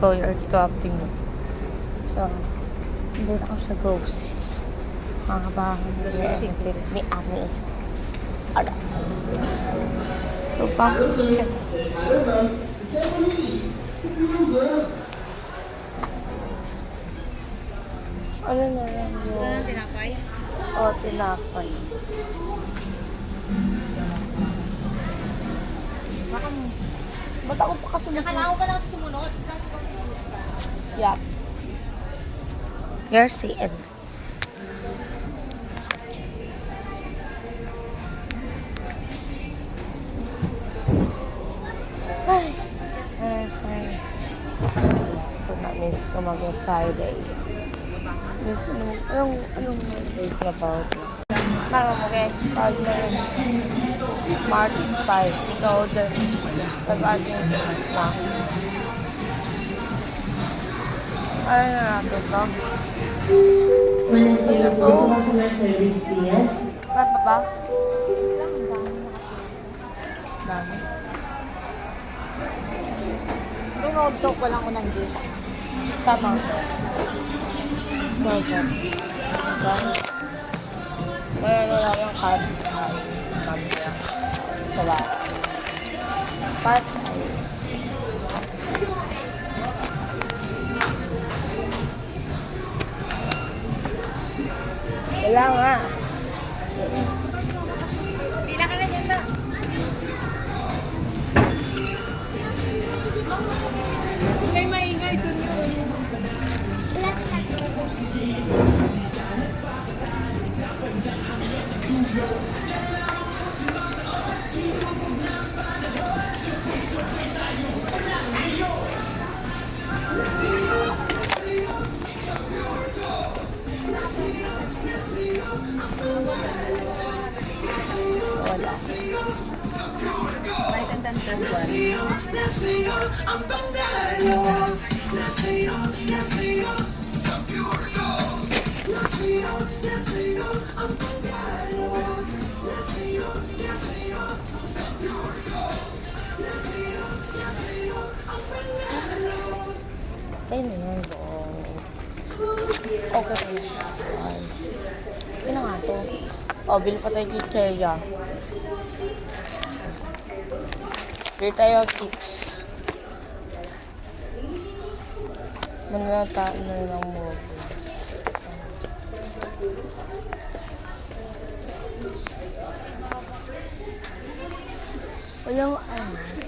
people are talking. So, hindi na ako sa ghosts. Makabahan ni Ani. Ada. So, check. Ano na lang yung... Tinapay? O, tinapay. Ba't ako pa kasunod? Nakalaw ka lang sa sumunod. Yeah. You're seeing. Ay. Ito na-miss ko mag-Friday. Anong date na ba ito? Parang mag-expire na yun. March 5. So, then, pag-ating na. Ano na natin to? Wednesday, customer service, please. Ano ba? Dami. Pinod talk ko lang ko ng juice. Tama. So, good. Mayroon lang yung cards. Mamaya. Diba? Cards ay... Wala nga. Pila ka na dyan ba? May maingay dun yun. Wala. May tantan one. Tayo na yan doon. Okay na siya. Yun na nga to. O, bili pa tayo chicheria. Bili tayo chips. Manalataan na lang mo. Walang ano.